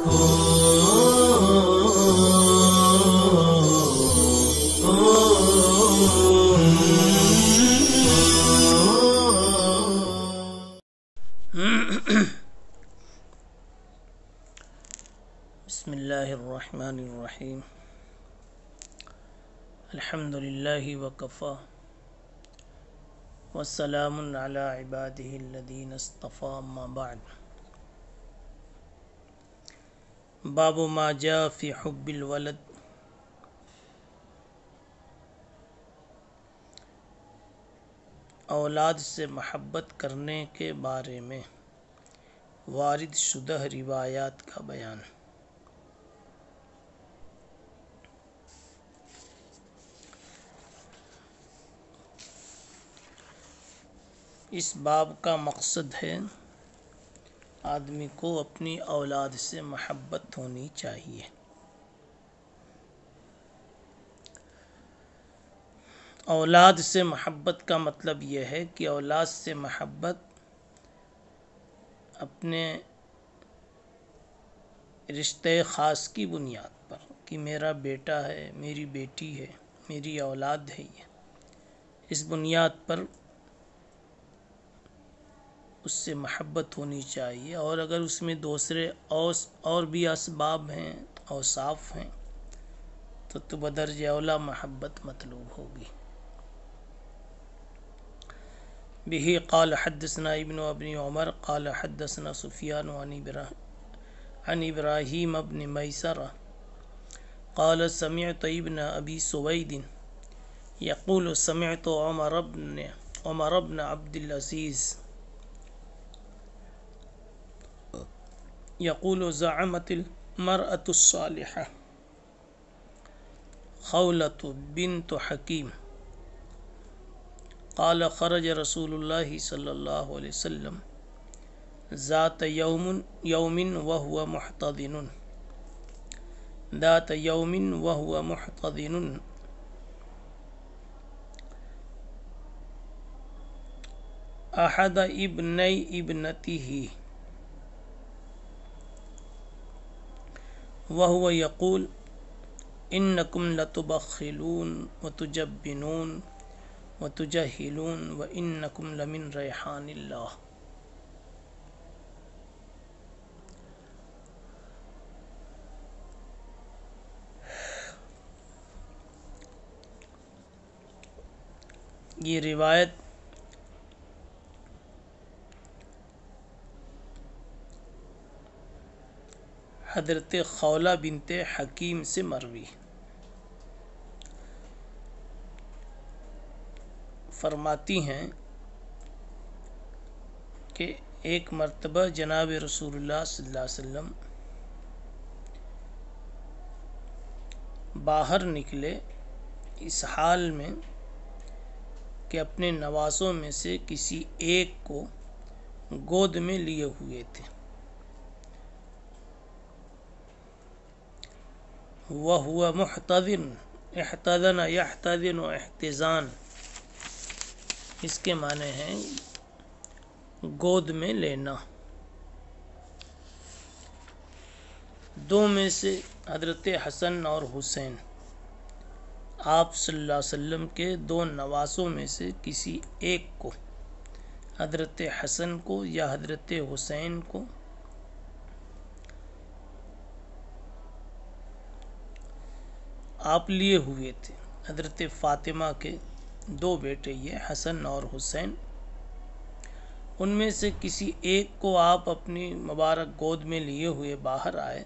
بسم اللہ الرحمن الرحیم الحمد للہ وکفی والسلام علی عبادہ الذین اصطفی اما بعد باب ما جاء فی حب الولد اولاد سے محبت کرنے کے بارے میں وارد شدہ روایات کا بیان۔ اس باب کا مقصد ہے آدمی کو اپنی اولاد سے محبت ہونی چاہیے۔ اولاد سے محبت کا مطلب یہ ہے کہ اولاد سے محبت اپنے رشتے خاص کی بنیاد پر کہ میرا بیٹا ہے، میری بیٹی ہے، میری اولاد ہے، اس بنیاد پر اس سے محبت ہونی چاہیے۔ اور اگر اس میں دوسرے اور بھی اسباب ہیں، اوصاف ہیں، تو بدرجہ اولیٰ محبت مطلوب ہوگی۔ به قال حدثنا ابن ابن عمر قال حدثنا سفیان عن ابراہیم ابن میسرہ قال سمعت ابن ابی سوید یقول سمعت عمر بن عبد العزیز يقول زعمت المرأة الصالحة خولة بنت حكيم قال خرج رسول الله صلى الله عليه وسلم ذات يوم وهو محتضن أحد ابني ابنته وهو يقول إنكم لتبخلون وتجبنون وتجهلون وإنكم لمن ريحان الله۔ یہ روایت حضرت خولہ بنت حکیم سے مروی۔ فرماتی ہیں کہ ایک مرتبہ جناب رسول اللہ صلی اللہ علیہ وسلم باہر نکلے اس حال میں کہ اپنے نوازوں میں سے کسی ایک کو گود میں لیے ہوئے تھے۔ وَهُوَ مُحْتَضِنٌ احتضن يحتضن احتضان، اس کے معنی ہیں گود میں لینا۔ دو میں سے حضرت حسن اور حسین آپ صلی اللہ علیہ وسلم کے دو نواسوں میں سے کسی ایک کو، حضرت حسن کو یا حضرت حسین کو آپ لیے ہوئے تھے۔ حضرت فاطمہ کے دو بیٹے یہ حسن اور حسین، ان میں سے کسی ایک کو آپ اپنی مبارک گود میں لیے ہوئے باہر آئے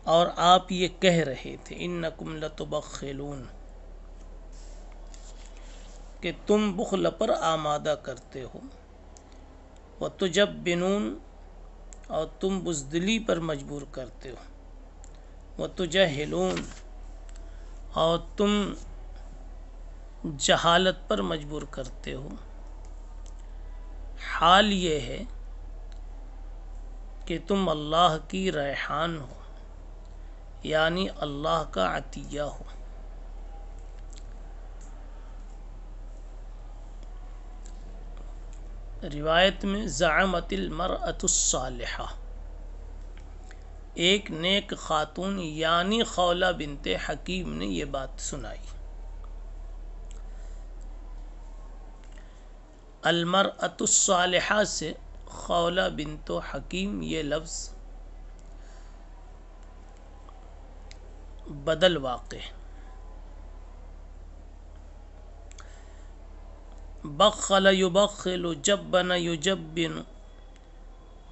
اور آپ یہ کہہ رہے تھے انکم لتبخلون، کہ تم بخل پر آمادہ کرتے ہو، وتجبنون، اور تم بزدلی پر مجبور کرتے ہو، وتجہلون، اور تم جہالت پر مجبور کرتے ہو۔ حال یہ ہے کہ تم اللہ کی ریحان ہو، یعنی اللہ کا عطیہ ہو۔ روایت میں زعمت المرأة الصالحہ، ایک نیک خاتون یعنی خولہ بنت حکیم نے یہ بات سنائی۔ المرأۃ الصالحہ سے خولہ بنت حکیم یہ لفظ بدل واقع۔ بخل یبخل، جبن یجبن،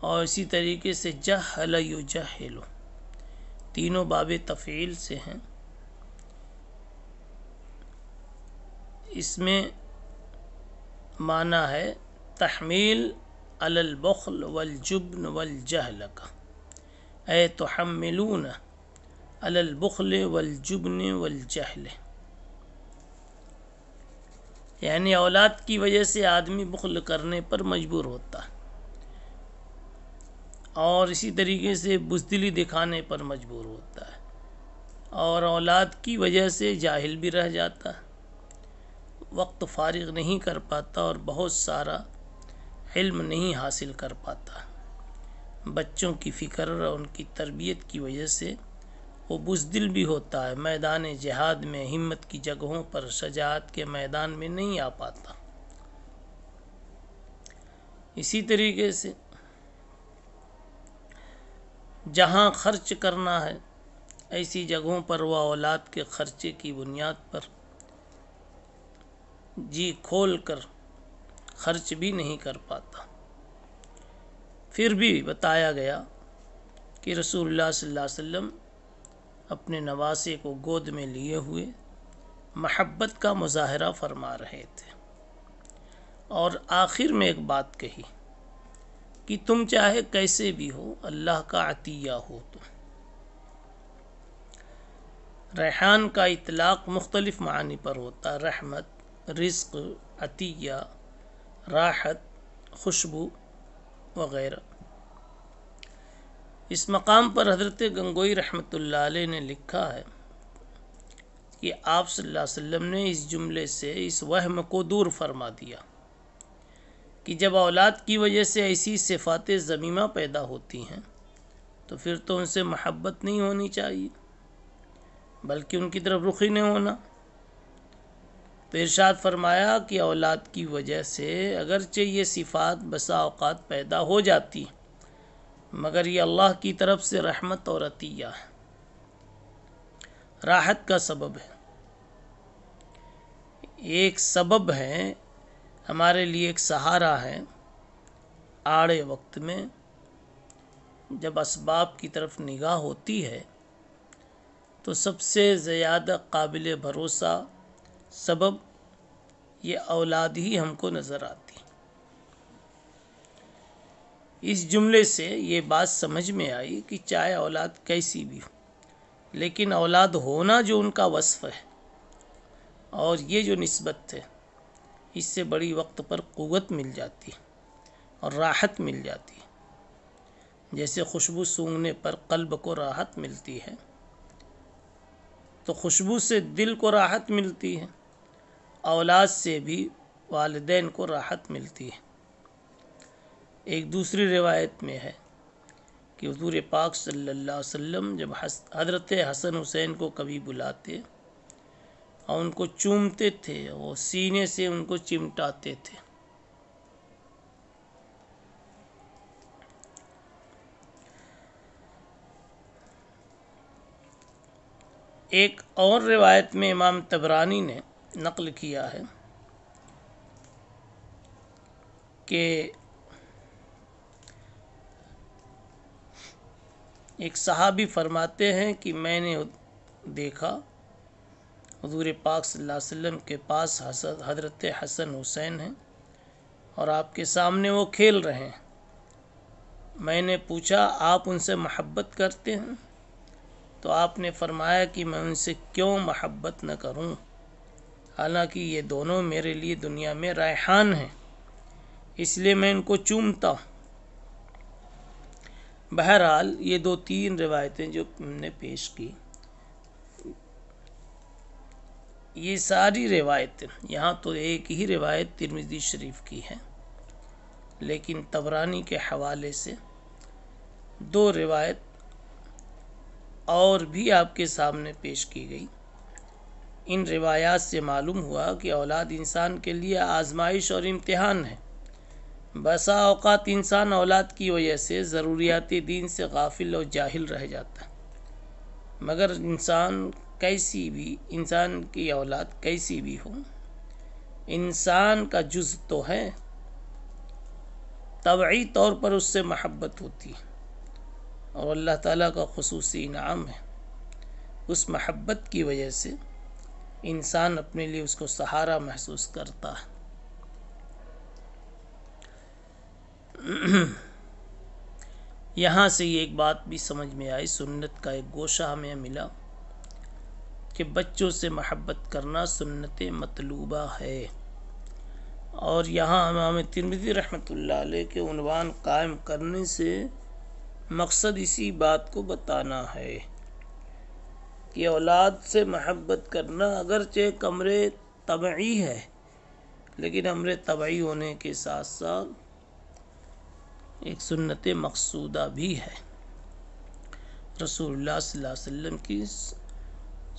اور اسی طریقے سے جہل یجہل، تینوں باب تفعیل سے ہیں۔ اس میں معنی ہے تحمیل علی البخل والجبن والجہل کا، اے تحملون علی البخل والجبن والجہل، یعنی اولاد کی وجہ سے آدمی بخل کرنے پر مجبور ہوتا ہے، اور اسی طریقے سے بزدلی دکھانے پر مجبور ہوتا ہے، اور اولاد کی وجہ سے جاہل بھی رہ جاتا ہے، وقت فارغ نہیں کر پاتا اور بہت سارا علم نہیں حاصل کر پاتا۔ بچوں کی فکر اور ان کی تربیت کی وجہ سے وہ بزدل بھی ہوتا ہے، میدان جہاد میں ہمت کی جگہوں پر شجاعت کے میدان میں نہیں آ پاتا۔ اسی طریقے سے جہاں خرچ کرنا ہے ایسی جگہوں پر وہ اولاد کے خرچے کی بنیاد پر جی کھول کر خرچ بھی نہیں کر پاتا۔ پھر بھی بتایا گیا کہ رسول اللہ صلی اللہ علیہ وسلم اپنے نواسے کو گود میں لیے ہوئے محبت کا مظاہرہ فرما رہے تھے، اور آخر میں ایک بات کہی کہ تم چاہے کیسے بھی ہو، اللہ کا عطیہ ہو تم۔ ریحان کا اطلاق مختلف معانی پر ہوتا ہے، رحمت، رزق، عطیہ، راحت، خوشبو وغیرہ۔ اس مقام پر حضرت گنگوئی رحمۃ اللہ علیہ نے لکھا ہے کہ آپ صلی اللہ علیہ وسلم نے اس جملے سے اس وہم کو دور فرما دیا کہ جب اولاد کی وجہ سے ایسی صفات ذمیمہ پیدا ہوتی ہیں تو پھر تو ان سے محبت نہیں ہونی چاہیے بلکہ ان کی طرف رخ ہی نہیں ہونا۔ تو ارشاد فرمایا کہ اولاد کی وجہ سے اگرچہ یہ صفات بسا اوقات پیدا ہو جاتی مگر یہ اللہ کی طرف سے رحمت اور عطیہ ہے، راحت کا سبب ہے، ایک سبب ہے ہمارے لیے، ایک سہارا ہے آڑے وقت میں جب اسباب کی طرف نگاہ ہوتی ہے تو سب سے زیادہ قابل بھروسہ سبب یہ اولاد ہی ہم کو نظر آتی۔ اس جملے سے یہ بات سمجھ میں آئی کہ چاہے اولاد کیسی بھی ہو لیکن اولاد ہونا جو ان کا وصف ہے اور یہ جو نسبت ہے اس سے بڑی وقت پر قوت مل جاتی اور راحت مل جاتی۔ جیسے خوشبو سونگھنے پر قلب کو راحت ملتی ہے تو خوشبو سے دل کو راحت ملتی ہے، اولاد سے بھی والدین کو راحت ملتی ہے۔ ایک دوسری روایت میں ہے کہ حضور پاک صلی اللہ علیہ وسلم جب حضرت حسن حسین کو کبھی بلاتے اور ان کو چومتے تھے، وہ سینے سے ان کو چمٹاتے تھے۔ ایک اور روایت میں امام طبرانی نے نقل کیا ہے کہ ایک صحابی فرماتے ہیں کہ میں نے دیکھا حضور پاک صلی اللہ علیہ وسلم کے پاس حضرت حسن حسین ہیں اور آپ کے سامنے وہ کھیل رہے ہیں۔ میں نے پوچھا آپ ان سے محبت کرتے ہیں؟ تو آپ نے فرمایا کہ میں ان سے کیوں محبت نہ کروں، حالانکہ یہ دونوں میرے لیے دنیا میں ریحان ہیں، اس لیے میں ان کو چومتا ہوں۔ بہرحال یہ دو تین روایتیں جو ہم نے پیش کی، یہ ساری روایتیں، یہاں تو ایک ہی روایت ترمذی شریف کی ہے لیکن طبرانی کے حوالے سے دو روایت اور بھی آپ کے سامنے پیش کی گئی۔ ان روایات سے معلوم ہوا کہ اولاد انسان کے لیے آزمائش اور امتحان ہے۔ بسا اوقات انسان اولاد کی وجہ سے ضروریات دین سے غافل اور جاہل رہ جاتا ہے، مگر انسان کی اولاد کیسی بھی ہو، انسان کا جز تو ہے، طبعی طور پر اس سے محبت ہوتی ہے، اور اللہ تعالیٰ کا خصوصی انعام ہے۔ اس محبت کی وجہ سے انسان اپنے لیے اس کو سہارا محسوس کرتا ہے۔ یہاں سے یہ ایک بات بھی سمجھ میں آئی، سنت کا ایک گوشہ ہمیں ملا کہ بچوں سے محبت کرنا سنت مطلوبہ ہے، اور یہاں امام ترمذی رحمۃ اللہ علیہ کے عنوان قائم کرنے سے مقصد اسی بات کو بتانا ہے کہ اولاد سے محبت کرنا اگرچہ امر طبعی ہے، لیکن امر طبعی ہونے کے ساتھ ساتھ ایک سنت مقصودہ بھی ہے، رسول اللہ صلی اللہ علیہ وسلم کی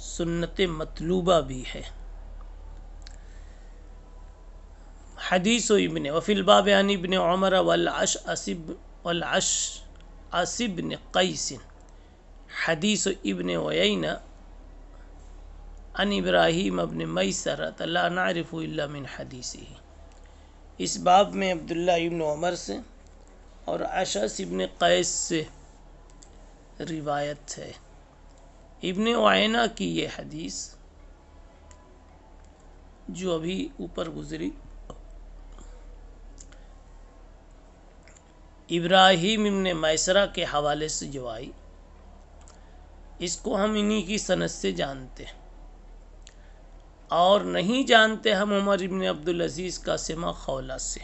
سنت مطلوبہ بھی ہے۔ حدیث وفی الباب عن ابن عمر والاشعث بن قیس حدیث ابن عیینہ عن ابراہیم ابن میسرۃ لا نعرف الا من حدیثہ۔ اس باب میں عبداللہ ابن عمر سے اور اشعث ابن قیس سے روایت ہے۔ ابن عیینہ کی یہ حدیث جو ابھی اوپر گزری، ابراہیم ابن میسرہ کے حوالے سے جو آئی، اس کو ہم انہی کی سند سے جانتے ہیں، اور نہیں جانتے ہم عمر ابن عبدالعزیز کا سمع خولہ سے۔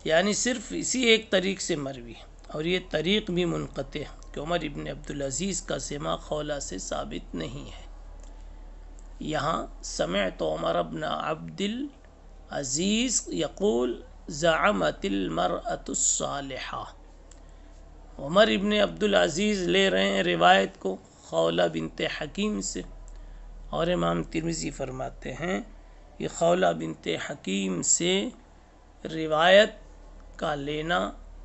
یعنی صرف اسی ایک طریق سے مروی، اور یہ طریق بھی منقطع ہے کہ عمر ابن عبدالعزیز کا سمع خولہ سے ثابت نہیں ہے۔ یہاں سمعت عمر ابن عبد العزیز یقول زعمت المرأة الصالحہ، عمر ابن عبدالعزیز لے رہے ہیں روایت کو خولہ بنت حکیم سے، اور امام ترمذی فرماتے ہیں کہ خولہ بنت حکیم سے روایت کا لینا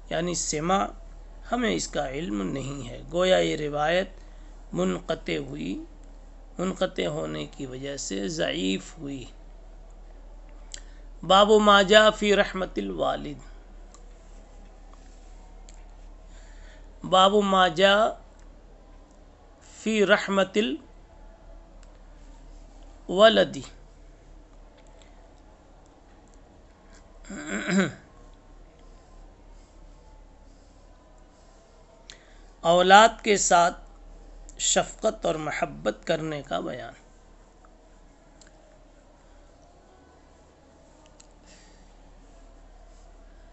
یعنی سماع ہمیں اس کا علم نہیں ہے، گویا یہ روایت منقطع ہونے کی وجہ سے ضعیف ہوئی۔ باب ما جاء فی رحمت الوالد، باب ما جاء فی رحمت الولد، اولاد کے ساتھ شفقت اور محبت کرنے کا بیان۔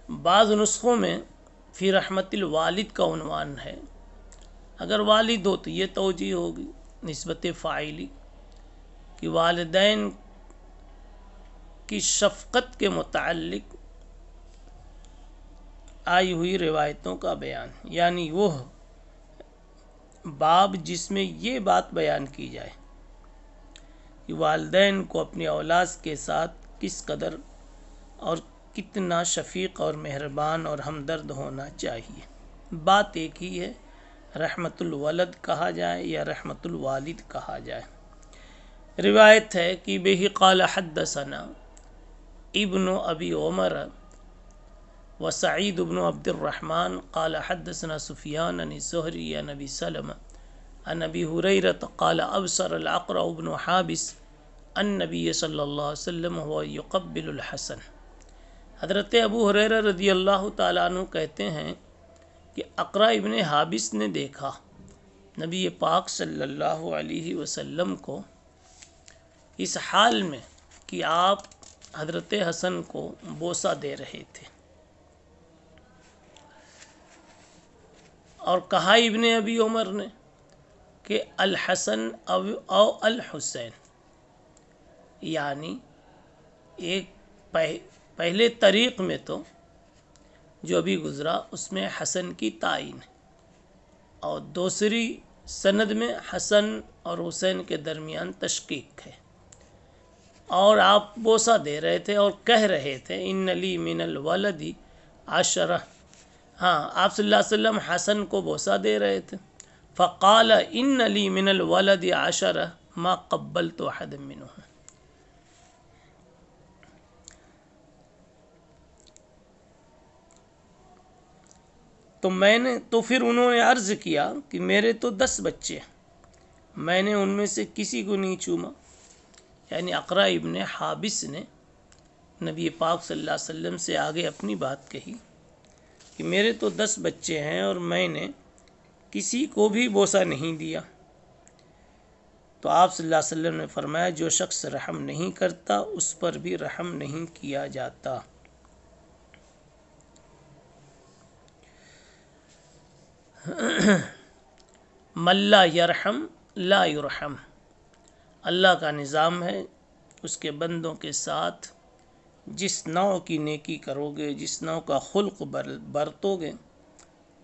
بعض نسخوں میں فی رحمت الوالد کا عنوان ہے، اگر والد ہو تو یہ توجیہ ہوگی نسبت فاعلی کہ والدین کی شفقت کے متعلق آئی ہوئی روایتوں کا بیان، یعنی وہ باب جس میں یہ بات بیان کی جائے کہ والدین کو اپنی اولاد کے ساتھ کس قدر اور کتنا شفیق اور مہربان اور ہمدرد ہونا چاہیے۔ بات ایک ہی ہے، رحمت الولد کہا جائے یا رحمت الوالد کہا جائے۔ روایت ہے کہ بہ قال حدثنا ابن ابی عمر وسعید بن عبد الرحمن قال حدثنا سفیان عن الزہری عن ابی سلمہ عن ابی ہریرہ قال ابصر العقرع بن حابس النبی صلی اللہ علیہ وسلم هو یقبل الحسن۔ حضرت ابو ہریرہ رضی اللہ تعالیٰ عنہ کہتے ہیں کہ اقرع ابن حابس نے دیکھا نبی پاک صلی اللہ علیہ وسلم کو اس حال میں کہ آپ حضرت حسن کو بوسہ دے رہے تھے، اور کہا ابن ابی عمر نے کہ الحسن او الحسین، یعنی ایک پہلے طریق میں تو جو ابھی گزرا اس میں حسن کی تعین ہے، اور دوسری سند میں حسن اور حسین کے درمیان تشقیق ہے، اور آپ بوسہ دے رہے تھے اور کہہ رہے تھے ان لی من الولد عشرہ. ہاں، آپ صلی اللہ علیہ وسلم حسن کو بوسہ دے رہے تھے. فقال ان لی من الولد عشرہ ما قبلت احد منهم. تو پھر انہوں نے عرض کیا کہ میرے تو 10 بچے ہیں، میں نے ان میں سے کسی کو نہیں چوما. یعنی اقرا ابن حابس نے نبی پاک صلی اللہ علیہ وسلم سے آگے اپنی بات کہی کہ میرے تو 10 بچے ہیں اور میں نے کسی کو بھی بوسہ نہیں دیا. تو آپ صلی اللہ علیہ وسلم نے فرمایا جو شخص رحم نہیں کرتا اس پر بھی رحم نہیں کیا جاتا. من لا یرحم لا یرحم. اللہ کا نظام ہے اس کے بندوں کے ساتھ جس نوع کی نیکی کرو گے، جس نوع کا خلق برتو گے،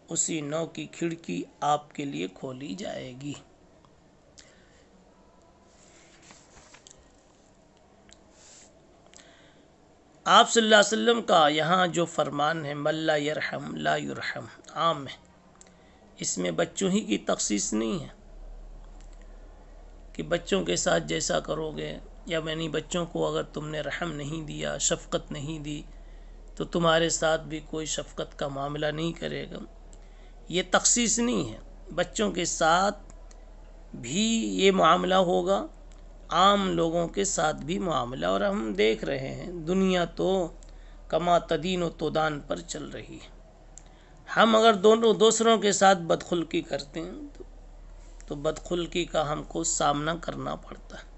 اسی نوع کی کھڑکی آپ کے لیے کھولی جائے گی. آپ صلی اللہ علیہ وسلم کا یہاں جو فرمان ہے من لا یرحم لا یرحم عام ہے، اس میں بچوں ہی کی تخصیص نہیں ہے کہ بچوں کے ساتھ جیسا کرو گے، یا یعنی بچوں کو اگر تم نے رحم نہیں دیا، شفقت نہیں دی، تو تمہارے ساتھ بھی کوئی شفقت کا معاملہ نہیں کرے گا. یہ تخصیص نہیں ہے، بچوں کے ساتھ بھی یہ معاملہ ہوگا، عام لوگوں کے ساتھ بھی معاملہ. اور ہم دیکھ رہے ہیں دنیا تو کما تدین و تدان پر چل رہی ہے. ہم اگر دوسروں کے ساتھ بدخلقی کرتے ہیں تو بدخلقی کا ہم کو سامنا کرنا پڑتا ہے.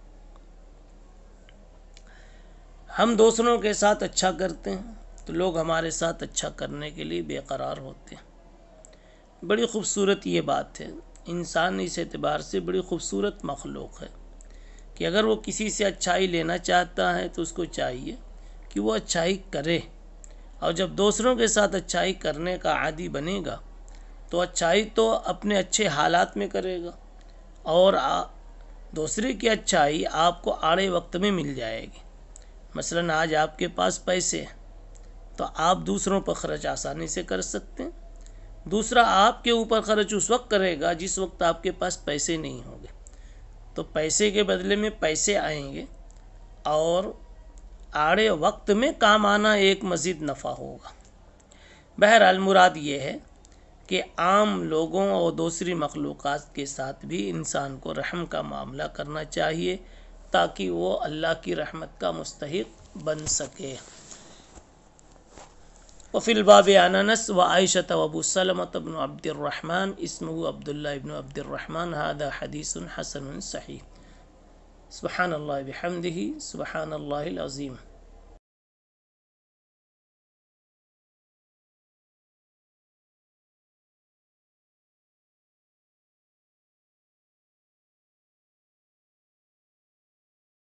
ہم دوسروں کے ساتھ اچھا کرتے ہیں تو لوگ ہمارے ساتھ اچھا کرنے کے لیے بے قرار ہوتے ہیں. بڑی خوبصورت یہ بات ہے، انسان اس اعتبار سے بڑی خوبصورت مخلوق ہے کہ اگر وہ کسی سے اچھائی لینا چاہتا ہے تو اس کو چاہیے کہ وہ اچھائی کرے، اور جب دوسروں کے ساتھ اچھائی کرنے کا عادی بنے گا تو اچھائی تو اپنے اچھے حالات میں کرے گا، اور دوسرے کی اچھائی آپ کو آڑے وقت میں مل جائے گی. مثلاً آج آپ کے پاس پیسے ہیں تو آپ دوسروں پر خرچ آسانی سے کر سکتے ہیں. دوسرا آپ کے اوپر خرچ اس وقت کرے گا جس وقت آپ کے پاس پیسے نہیں ہوں گے، تو پیسے کے بدلے میں پیسے آئیں گے، اور آڑے وقت میں کام آنا ایک مزید نفع ہوگا. بہرحال مراد یہ ہے کہ عام لوگوں اور دوسری مخلوقات کے ساتھ بھی انسان کو رحم کا معاملہ کرنا چاہیے تاکہ وہ اللہ کی رحمت کا مستحق بن سکے. وفی الباب عن انس وعائشة وابو سلمة بن عبد الرحمن اسمه عبد الله بن عبد الرحمن هذا حدیث حسن صحیح. سبحان اللہ بحمدہ سبحان اللہ العظیم.